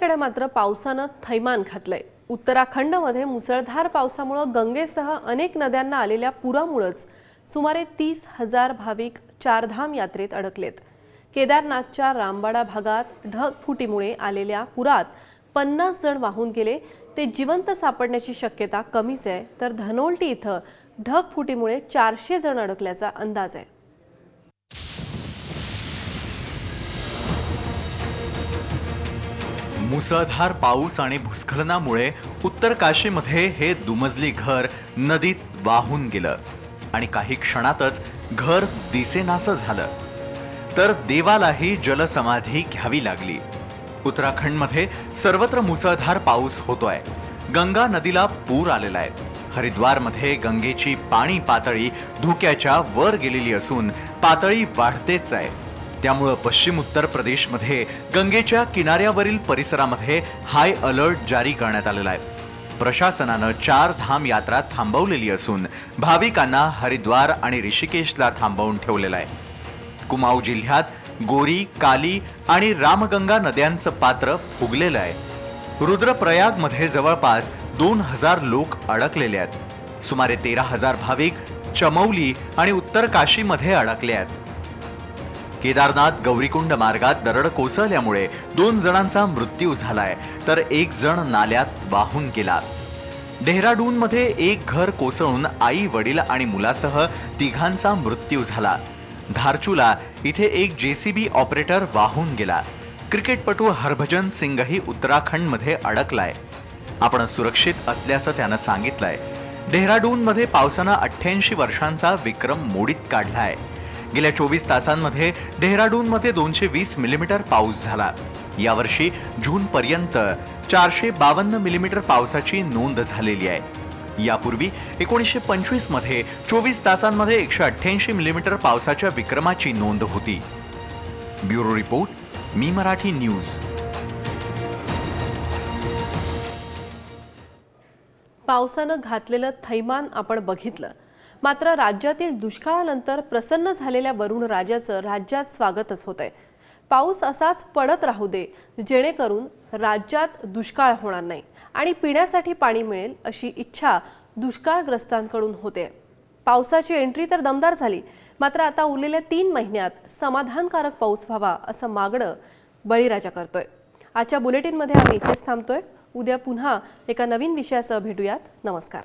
दुसरीकडे मात्र पावसानं थैमान घातलंय। उत्तराखंडमध्ये मुसळधार पावसामुळे गंगेसह अनेक नद्यांना आलेल्या पुरामुळेच सुमारे 30,000 भाविक चारधाम यात्रेत अडकलेत। केदारनाथच्या रामबाडा भागात ढगफुटीमुळे आलेल्या पुरात 50 जण वाहून गेले। ते जिवंत सापडण्याची शक्यता कमीच आहे, तर धनोल्टी इथं ढगफुटीमुळे 400 जण अडकल्याचा अंदाज आहे। मुसळधार पाऊस आणि भूस्खलनामुळे उत्तर काशीमध्ये हे दुमजली घर नदीत वाहून गेलं आणि काही क्षणातच घर दिसेनासं झालं, तर देवालाही जलसमाधी घ्यावी लागली। उत्तराखंडमध्ये सर्वत्र मुसळधार पाऊस होतोय। गंगा नदीला पूर आलेला आहे। हरिद्वारमध्ये गंगेची पाणी पातळी धोक्याच्या वर गेलेली असून पातळी वाढतेच आहे। त्यामुळे पश्चिम उत्तर प्रदेशमध्ये गंगेच्या किनाऱ्यावरील परिसरामध्ये हाय अलर्ट जारी करण्यात आलेला आहे। प्रशासनानं 4 धाम यात्रा थांबवलेली असून भाविकांना हरिद्वार आणि ऋषिकेशला थांबवून ठेवलेलं आहे। कुमाऊं जिल्ह्यात गोरी, काली आणि रामगंगा नद्यांचं पात्र फुगलेलं आहे। रुद्रप्रयागमध्ये जवळपास 2000 लोक अडकलेले आहेत। सुमारे 13,000 भाविक चमौली आणि उत्तर काशीमध्ये अडकले आहेत। केदारनाथ गौरीकुंड मार्गात दरड कोसळल्यामुळे 2 जणांचा मृत्यू झालाय, तर 1 जण नाल्यात वाहून गेला। डेहराडूनमध्ये एक घर कोसळून आई, वडील आणि मुलासह 3घांचा मृत्यू झाला। धारचूला इथे एक जेसीबी ऑपरेटर वाहून गेला। क्रिकेटपटू हरभजन सिंगही उत्तराखंडमध्ये अडकलाय। आपण सुरक्षित असल्याचं त्यानं सांगितलंय। डेहराडूनमध्ये पावसानं 88 वर्षांचा विक्रम मोडीत काढलाय। गेल्या 24 तासांमध्ये डेहराडूनमध्ये 220 मिलीमीटर पाऊस झाला। यावर्षी जूनपर्यंत 452 मिलीमीटर पावसाची नोंद झालेली आहे। यापूर्वी 1925 मध्ये 24 तासांमध्ये 188 मिलीमीटर पावसाच्या विक्रमाची नोंद होती। ब्युरो रिपोर्ट, मी मराठी न्यूज। पावसानं घातलेलं थैमान आपण बघितलं, मात्र राज्यातील दुष्काळानंतर प्रसन्न झालेल्या वरुण राजाचं राज्यात स्वागतच होतंय। पाऊस असाच पडत राहू दे, जेणेकरून राज्यात दुष्काळ होणार नाही आणि पिण्यासाठी पाणी मिळेल अशी इच्छा दुष्काळग्रस्तांकडून होते। पावसाची एंट्री तर दमदार झाली, मात्र आता उरलेल्या 3 महिन्यात समाधानकारक पाऊस व्हावा असं मागणं बळीराजा करतोय। आजच्या बुलेटिनमध्ये आम्ही इथेच थांबतोय। उद्या पुन्हा एका नवीन विषयासह भेटूयात। नमस्कार।